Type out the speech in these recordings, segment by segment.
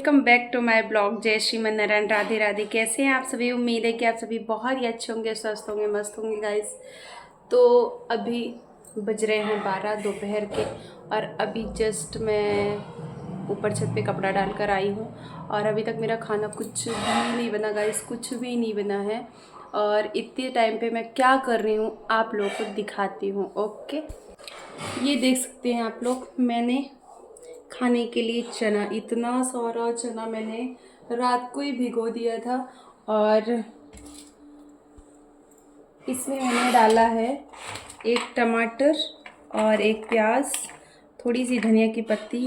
Welcome back to my blog. जय श्री मन नारायण, राधे राधे। कैसे हैं आप सभी? उम्मीद है कि आप सभी बहुत ही अच्छे होंगे, स्वस्थ होंगे, मस्त होंगे गाइस। तो अभी बज रहे हैं 12 दोपहर के और अभी जस्ट मैं ऊपर छत पे कपड़ा डालकर आई हूँ और अभी तक मेरा खाना कुछ भी नहीं बना गाइस, कुछ भी नहीं बना है। और इतने टाइम पे मैं क्या कर रही हूँ आप लोगों को दिखाती हूँ। ओके, ये देख सकते हैं आप लोग, मैंने खाने के लिए चना, इतना सारा चना मैंने रात को ही भिगो दिया था और इसमें मैंने डाला है एक टमाटर और एक प्याज, थोड़ी सी धनिया की पत्ती,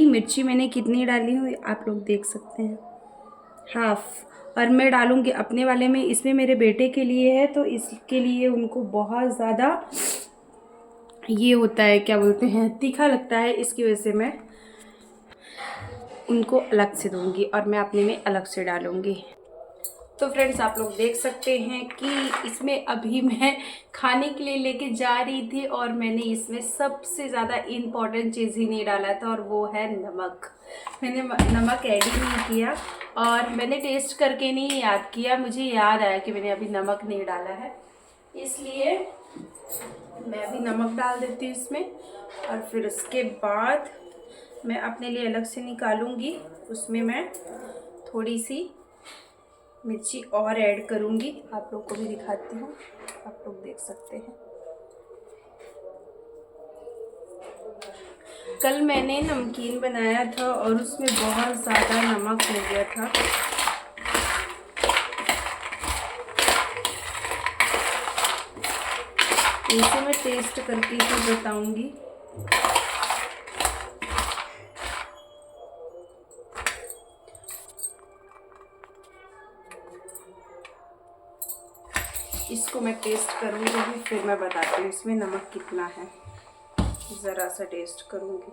मिर्ची मैंने कितनी डाली हुई आप लोग देख सकते हैं, हाफ। और मैं डालूँगी अपने वाले में, इसमें मेरे बेटे के लिए है तो इसके लिए उनको बहुत ज़्यादा ये होता है, क्या बोलते हैं, तीखा लगता है, इसकी वजह से मैं उनको अलग से दूंगी और मैं अपने में अलग से डालूंगी। तो फ्रेंड्स आप लोग देख सकते हैं कि इसमें अभी मैं खाने के लिए लेके जा रही थी और मैंने इसमें सबसे ज़्यादा इम्पॉर्टेंट चीज़ ही नहीं डाला था और वो है नमक। मैंने नमक ऐड ही नहीं किया और मैंने टेस्ट करके नहीं याद किया, मुझे याद आया कि मैंने अभी नमक नहीं डाला है, इसलिए मैं अभी नमक डाल देती हूँ इसमें। और फिर उसके बाद मैं अपने लिए अलग से निकालूंगी, उसमें मैं थोड़ी सी मिर्ची और ऐड करूंगी, आप लोग को भी दिखाती हूँ, आप लोग देख सकते हैं। कल मैंने नमकीन बनाया था और उसमें बहुत ज़्यादा नमक हो गया था, इसे मैं टेस्ट करके ही बताऊंगी। इसको मैं टेस्ट करूँगी फिर मैं बताती हूँ इसमें नमक कितना है, ज़रा सा टेस्ट करूँगी।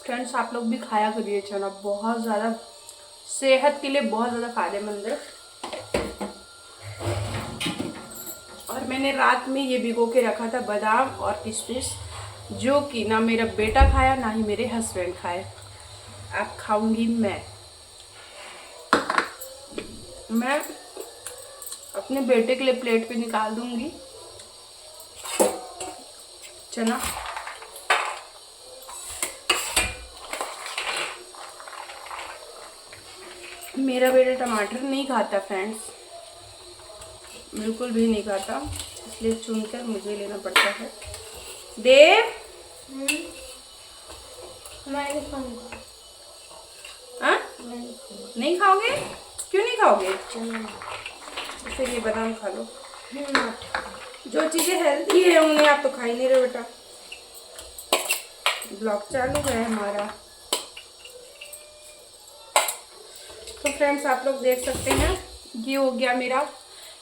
फ्रेंड्स आप लोग भी खाया करिए चना, बहुत ज़्यादा सेहत के लिए बहुत ज़्यादा फायदेमंद है। और मैंने रात में ये भिगो के रखा था बादाम और किशमिश, जो कि ना मेरा बेटा खाया ना ही मेरे हस्बैंड खाए। अब खाऊंगी मैं अपने बेटे के लिए प्लेट पे निकाल दूंगी चना। मेरा बेटा टमाटर नहीं खाता फ्रेंड्स, बिल्कुल भी नहीं खाता, इसलिए चुनकर मुझे लेना पड़ता है। देव हाँ नहीं खाओगे? क्यों नहीं खाओगे? फिर ये बादाम खा लो, जो चीज़ें हेल्थी है उन्हें आप तो खा ही नहीं रहे बेटा। ब्लॉग चालू है हमारा। तो फ्रेंड्स आप लोग देख सकते हैं ये हो गया मेरा,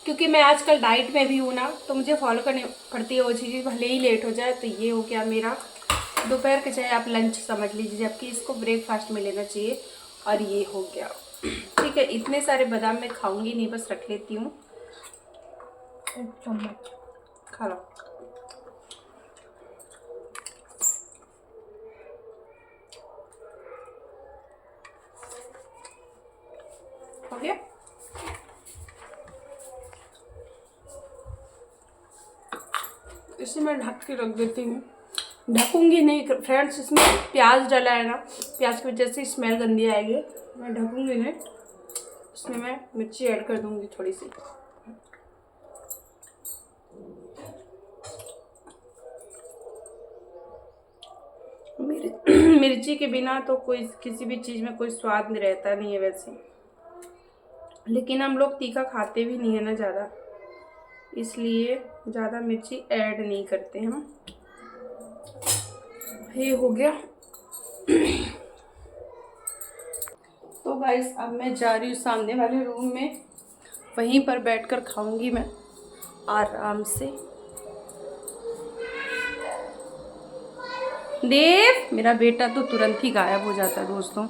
क्योंकि मैं आजकल डाइट में भी हूँ ना तो मुझे फॉलो करनी पड़ती है वो चीज़ें, भले ही लेट हो जाए। तो ये हो गया मेरा दोपहर के, चाहे आप लंच समझ लीजिए, जबकि इसको ब्रेकफास्ट में लेना चाहिए। और ये हो गया, ठीक है। इतने सारे बादाम मैं खाऊंगी नहीं, बस रख लेती हूँ, खा लो। हो गया। इसे मैं ढक के रख देती हूँ, ढकूंगी नहीं फ्रेंड्स, इसमें प्याज डाला है ना, प्याज की वजह से स्मेल गंदी आएगी, मैं ढकूंगी नहीं। इसमें मैं मिर्ची ऐड कर दूंगी थोड़ी सी। मिर्ची के बिना तो कोई किसी भी चीज़ में कोई स्वाद नहीं रहता नहीं है वैसे, लेकिन हम लोग तीखा खाते भी नहीं है ना ज़्यादा, इसलिए ज़्यादा मिर्ची ऐड नहीं करते हम। ये हो गया। तो गाइस अब मैं जा रही हूँ सामने वाले रूम में, वहीं पर बैठकर खाऊंगी मैं आराम से। देव, मेरा बेटा तो तुरंत ही गायब हो जाता है दोस्तों।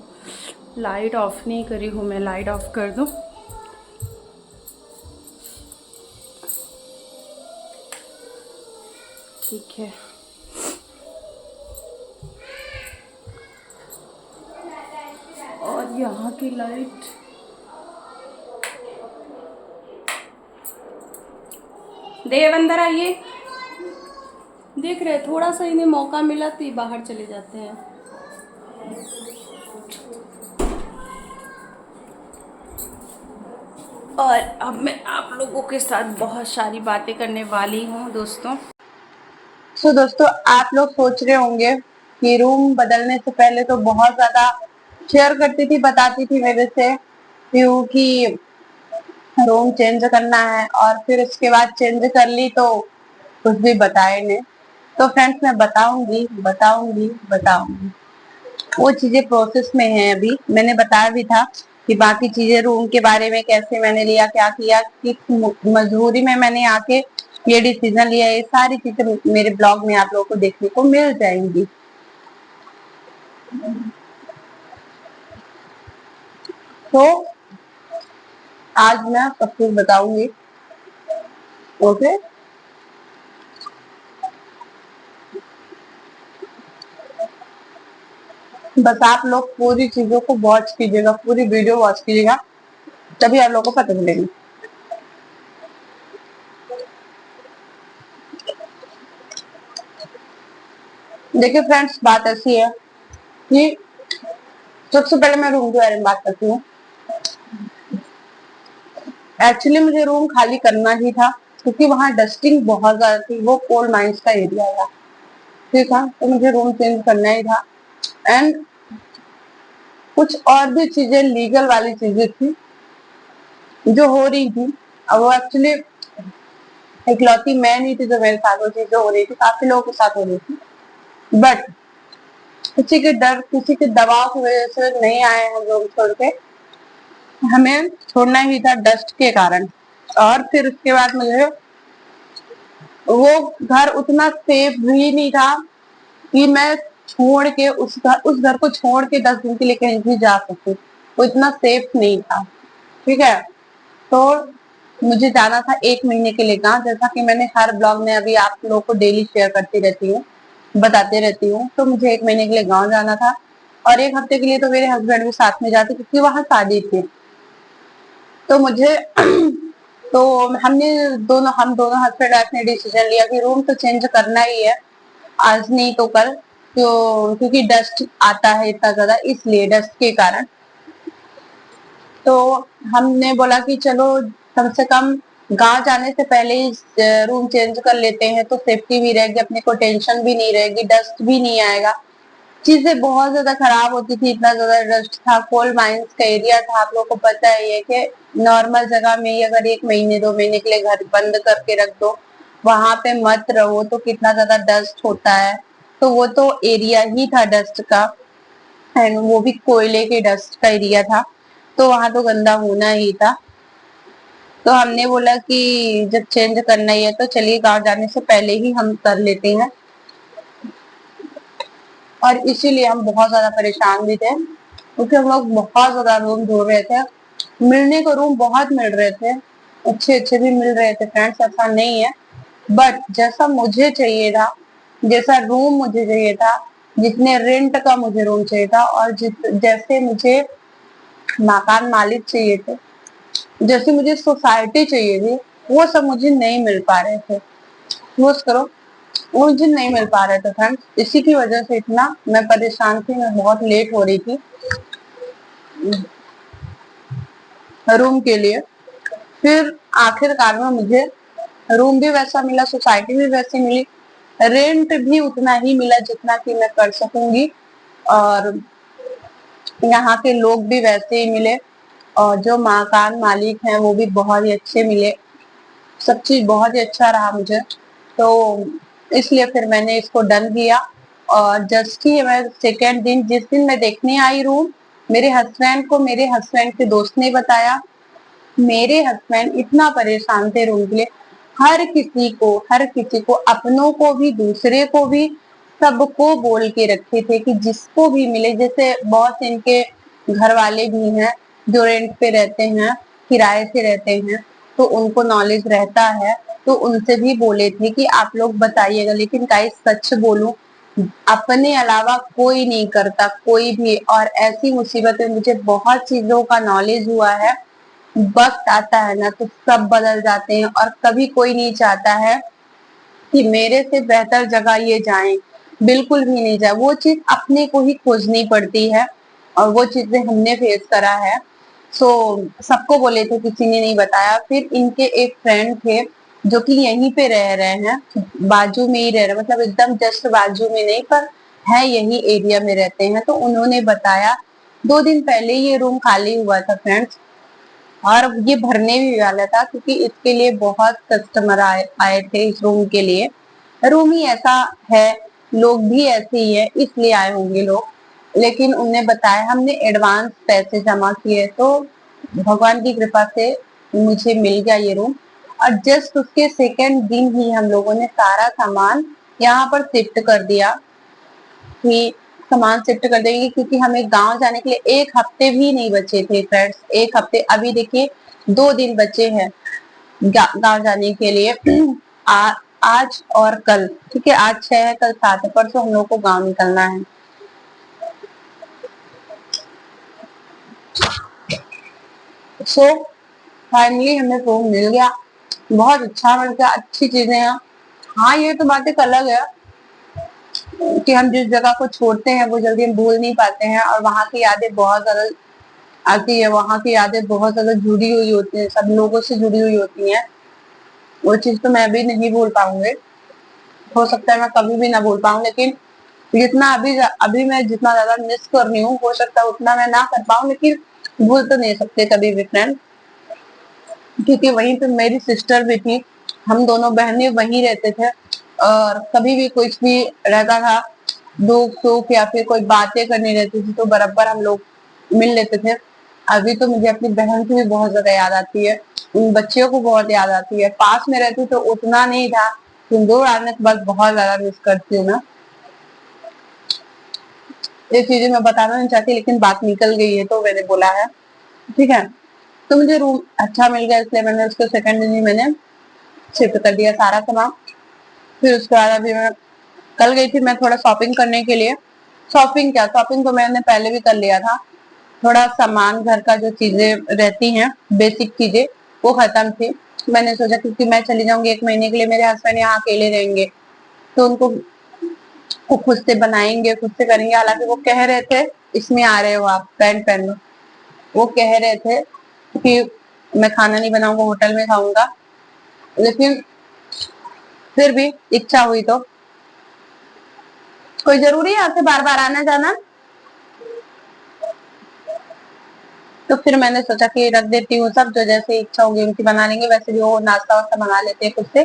लाइट ऑफ नहीं करी हूँ मैं, लाइट ऑफ कर दूँ। ठीक है, यहाँ की लाइट, देव अंदर आइए। देख रहे थोड़ा सा इन्हें मौका मिला तो ये बाहर चले जाते हैं। और अब मैं आप लोगों के साथ बहुत सारी बातें करने वाली हूँ दोस्तों। तो दोस्तों, आप लोग सोच रहे होंगे कि रूम बदलने से पहले तो बहुत ज्यादा शेयर करती थी, बताती थी मेरे से क्योंकि रूम चेंज करना है, और फिर उसके बाद चेंज कर ली तो कुछ भी बताए नहीं। तो फ्रेंड्स, मैं बताऊंगी बताऊंगी बताऊंगी। वो चीजें प्रोसेस में है। अभी मैंने बताया भी था कि बाकी चीजें रूम के बारे में कैसे मैंने लिया, क्या किया, किस मजबूरी में मैंने आके ये डिसीजन लिया, ये सारी चीजें मेरे ब्लॉग में आप लोगों को देखने को मिल जाएंगी। तो आज मैं सब कुछ बताऊंगी। ओके, बस आप लोग पूरी चीजों को वॉच कीजिएगा, पूरी वीडियो वॉच कीजिएगा, तभी आप लोगों को पता चलेगी। देखिए फ्रेंड्स, बात ऐसी है कि सबसे पहले मैं रूम के बारे में बात करती हूँ। एक्चुअली मुझे रूम खाली करना ही था क्योंकि वहाँ डस्टिंग बहुत ज्यादा थी। वो कोल माइंस का एरिया था, ठीक है, तो मुझे रूम चेंज करना ही था। एंड कुछ और भी चीजें, लीगल वाली चीजें थी जो हो रही थी। अब वो एक्चुअली इकलौती मैं नहीं थी जो मेरे साथ वो चीजें हो रही थी, काफी लोगों के साथ हो रही थी। बट किसी के डर, किसी के दबाव की वजह से नहीं आए हम रूम छोड़ के। हमें छोड़ना ही था डस्ट के कारण। और फिर उसके बाद मुझे वो घर उतना सेफ भी नहीं था कि मैं छोड़ के उस घर को छोड़ के 10 दिन के लिए कहीं भी जा सकूं। वो इतना सेफ नहीं था, ठीक है। तो मुझे जाना था 1 महीने के लिए गाँव, जैसा कि मैंने हर ब्लॉग में अभी आप लोगों को डेली शेयर करती रहती हूँ, बताते रहती हूँ। तो मुझे 1 महीने के लिए गाँव जाना था, और 1 हफ्ते के लिए तो मेरे हस्बैंड भी साथ में जाते क्योंकि वहां शादी थी। तो मुझे तो हम दोनों हस्बैंड वाइफ ने डिसीजन लिया कि रूम तो चेंज करना ही है, आज नहीं तो कल। क्योंकि डस्ट आता है इतना ज्यादा, इसलिए डस्ट के कारण। तो हमने बोला कि चलो कम से कम गांव जाने से पहले ही रूम चेंज कर लेते हैं, तो सेफ्टी भी रहेगी, अपने को टेंशन भी नहीं रहेगी, डस्ट भी नहीं आएगा। चीजें बहुत ज्यादा खराब होती थी, इतना ज्यादा डस्ट था, कोल माइंस का एरिया था। आप लोगों को पता है ये कि नॉर्मल जगह में ही अगर 1 महीने 2 महीने के लिए घर बंद करके रख दो, वहां पे मत रहो, तो कितना ज्यादा डस्ट होता है। तो वो तो एरिया ही था डस्ट का, एंड वो भी कोयले के डस्ट का एरिया था, तो वहां तो गंदा होना ही था। तो हमने बोला कि जब चेंज करना ही है तो चलिए गांव जाने से पहले ही हम कर लेते हैं। और इसीलिए हम बहुत ज्यादा परेशान भी थे क्योंकि हम लोग बहुत ज्यादा रूम ढूंढ रहे थे। मिलने को रूम बहुत मिल रहे थे, अच्छे अच्छे भी मिल रहे थे फ्रेंड्स, ऐसा नहीं है। बट जैसा मुझे चाहिए था, जैसा रूम मुझे चाहिए था, जितने रेंट का मुझे रूम चाहिए था, और जैसे मुझे मकान मालिक चाहिए थे, जैसे मुझे सोसाइटी चाहिए थी, वो सब मुझे नहीं मिल पा रहे थे। क्लोज करो। वो मुझे नहीं मिल पा रहे थे फ्रेंड्स, इसी की वजह से इतना मैं परेशान थी, मैं बहुत लेट हो रही थी रूम के लिए। फिर आखिरकार में मुझे रूम भी वैसा मिला, सोसाइटी भी वैसी मिली, रेंट भी उतना ही मिला जितना कि मैं कर सकूंगी, और यहाँ के लोग भी वैसे ही मिले, और जो मकान मालिक हैं वो भी बहुत ही अच्छे मिले। सब चीज बहुत ही अच्छा रहा मुझे, तो इसलिए फिर मैंने इसको डन किया। और जस्ट ही मैं सेकेंड दिन, जिस दिन मैं देखने आई रूम, मेरे हस्बैंड के दोस्त ने बताया। मेरे हस्बैंड इतना परेशान थे रूम के लिए, हर किसी को, अपनों को भी दूसरे को भी, सबको बोल के रखे थे कि जिसको भी मिले, जैसे बहुत इनके घर वाले भी हैं जो रेंट पे रहते हैं, किराए से रहते हैं, तो उनको नॉलेज रहता है, तो उनसे भी बोले थे कि आप लोग बताइएगा। लेकिन गाइस, सच बोलूं, अपने अलावा कोई नहीं करता, कोई भी। और ऐसी मुसीबतें, मुझे बहुत चीजों का नॉलेज हुआ है, वक्त आता है ना तो सब बदल जाते हैं, और कभी कोई नहीं चाहता है कि मेरे से बेहतर जगह ये जाएं, बिल्कुल भी नहीं जाए। वो चीज अपने को ही खोजनी पड़ती है, और वो चीजें हमने फेस करा है। सो सबको बोले थे, किसी ने नहीं बताया। फिर इनके एक फ्रेंड थे जो कि यहीं पे रह रहे हैं, बाजू में ही रह रहे, मतलब एकदम जस्ट बाजू में नहीं, पर है यही एरिया में रहते हैं, तो उन्होंने बताया। 2 दिन पहले ये रूम खाली हुआ था फ्रेंड्स, और ये भरने भी वाला था, क्योंकि इसके लिए बहुत कस्टमर आए थे इस रूम के लिए। रूम ही ऐसा है, लोग भी ऐसे ही है, इसलिए आए होंगे लोग। लेकिन उन्हें बताया, हमने एडवांस पैसे जमा किए, तो भगवान की कृपा से मुझे मिल गया ये रूम। और जस्ट उसके सेकेंड दिन ही हम लोगों ने सारा सामान यहाँ पर शिफ्ट कर दिया, कि सामान शिफ्ट कर देंगे, क्योंकि हमें गांव जाने के लिए 1 हफ्ते भी नहीं बचे थे फ्रेंड्स। 1 हफ्ते, अभी देखिए 2 दिन बचे हैं गांव जाने के लिए। आज और कल, ठीक है, आज 6 है, कल 7 है, परसों हम लोग को गांव निकलना है। सो फाइनली हमें रूम मिल गया, बहुत अच्छा मिल गया, अच्छी चीजें हैं। हाँ, ये तो बात एक अलग है कि हम जिस जगह को छोड़ते हैं वो जल्दी हम भूल नहीं पाते हैं, और वहां की यादें बहुत ज्यादा आती है, वहां की यादें बहुत ज्यादा जुड़ी हुई होती है, सब लोगों से जुड़ी हुई होती हैं। वो चीज तो मैं भी नहीं भूल पाऊंगी, हो सकता है मैं कभी भी ना भूल पाऊं, लेकिन जितना अभी मैं जितना ज्यादा मिस कर रही हूँ, हो सकता है उतना मैं ना कर पाऊं, लेकिन भूल तो नहीं सकते कभी भी फ्रेंड, क्योंकि वहीं पे मेरी सिस्टर भी थी, हम दोनों बहनें वहीं रहते थे, और कभी भी कुछ भी रहता था, दुख सुख या फिर कोई बातें करनी रहती थी, तो बराबर हम लोग मिल लेते थे। अभी तो मुझे अपनी बहन की भी बहुत ज्यादा याद आती है, उन बच्चियों को बहुत याद आती है। पास में रहती तो उतना नहीं था, लेकिन दूर आने के बाद बहुत ज्यादा मिस करती हूँ मैं। ये चीजें मैं बताना नहीं चाहती, लेकिन बात निकल गई है तो मैंने बोला है, ठीक है। तो मुझे रूम अच्छा मिल गया, इसलिए मैंने उसको सेकंड दिन ही मैंने शिफ्ट कर दिया सारा सामान। फिर उसके बाद अभी मैं कल गई थी मैं थोड़ा शॉपिंग करने के लिए। शॉपिंग क्या, शॉपिंग तो मैंने पहले भी कर लिया था। थोड़ा सामान घर का जो चीजें रहती हैं, बेसिक चीजें, वो खत्म थी। मैंने सोचा क्योंकि मैं चली जाऊंगी 1 महीने के लिए, मेरे हस्बैंड यहाँ अकेले रहेंगे, तो उनको वो खुद से बनाएंगे, खुद से करेंगे। हालांकि वो कह रहे थे, इसमें आ रहे हो आप, पैंट पहन लो। वो कह रहे थे कि मैं खाना नहीं बनाऊंगा, होटल में खाऊंगा, लेकिन फिर भी इच्छा हुई तो कोई जरूरी है आपसे बार बार आना जाना, तो फिर मैंने सोचा कि रख देती हूँ, सब जो जैसे इच्छा होगी उनकी बना लेंगे। वैसे भी वो नाश्ता वास्ता बना लेते हैं खुद से,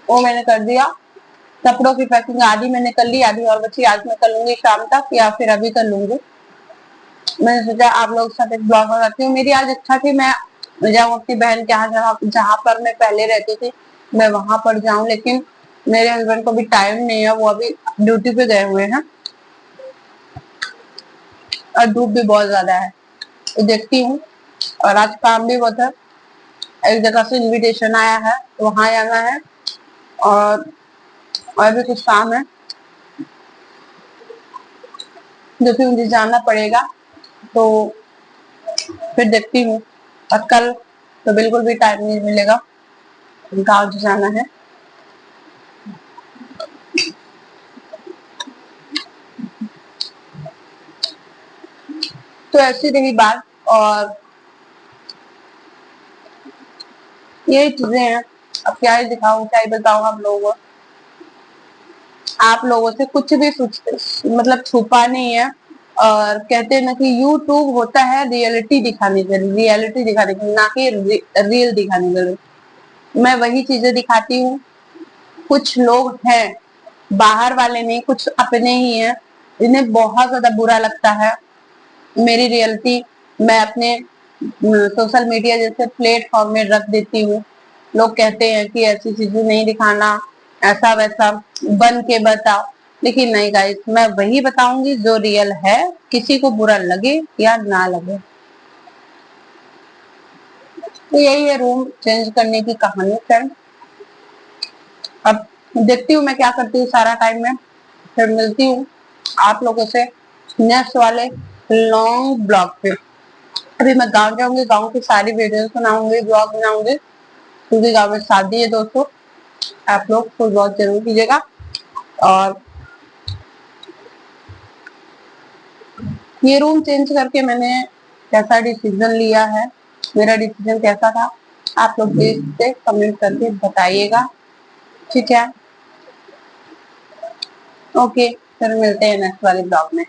वो मैंने कर दिया। कपड़ों की पैकिंग आधी मैंने कर ली, आधी और बची, आज मैं कर लूंगी शाम तक, या फिर अभी कर लूंगी। मैंने सोचा आप लोग साथ एक ब्लॉग बनाती हूँ। मेरी आज इच्छा थी मैं जाऊँ अपनी बहन के यहाँ, जहाँ जहाँ पर मैं पहले रहती थी, मैं वहां पर जाऊं, लेकिन मेरे हस्बैंड को भी टाइम नहीं है, वो अभी ड्यूटी पे गए हुए हैं, और धूप भी बहुत ज्यादा है, तो देखती हूँ। और आज काम भी बहुत है, एक जगह से इनविटेशन आया है, तो वहां जाना है, और भी कुछ काम है जो कि मुझे जाना पड़ेगा, तो फिर देखती हूँ। और कल तो बिल्कुल भी टाइम नहीं मिलेगा, गाँव जाना है। तो ऐसी रही बात, और यही चीजें हैं। अब क्या ही दिखाऊं, क्या ही बताऊं आप लोगों को। आप लोगों से कुछ भी मतलब छुपा नहीं है। और कहते हैं ना कि यूट्यूब होता है रियलिटी दिखाने के लिए, रियलिटी दिखाने के लिए, ना कि रियल दिखाने के लिए। मैं वही चीजें दिखाती हूँ। कुछ लोग हैं, बाहर वाले नहीं, कुछ अपने ही हैं, इन्हें बहुत ज्यादा बुरा लगता है मेरी रियलिटी मैं अपने सोशल मीडिया जैसे प्लेटफॉर्म में रख देती हूँ। लोग कहते हैं कि ऐसी चीजें नहीं दिखाना, ऐसा वैसा बन के बताओ, लेकिन नहीं गाइस, मैं वही बताऊंगी जो रियल है, किसी को बुरा लगे या ना लगे। तो यही है रूम चेंज करने की कहानी फ्रेंड। अब देखती हूँ मैं क्या करती हूँ सारा टाइम में, फिर मिलती हूँ आप लोगों से नेक्स्ट वाले लॉन्ग ब्लॉग पे। अभी मैं गांव जाऊंगी, गांव की सारी वीडियोस बनाऊंगी, ब्लॉग बनाऊंगी, क्योंकि गांव में शादी है दोस्तों। आप लोग फुल वॉच जरूर कीजिएगा। और ये रूम चेंज करके मैंने कैसा डिसीजन लिया है, मेरा डिसीजन कैसा था, आप लोग प्लीज से कमेंट करके बताइएगा, ठीक है। ओके, फिर मिलते हैं नेक्स्ट वाले ब्लॉग में।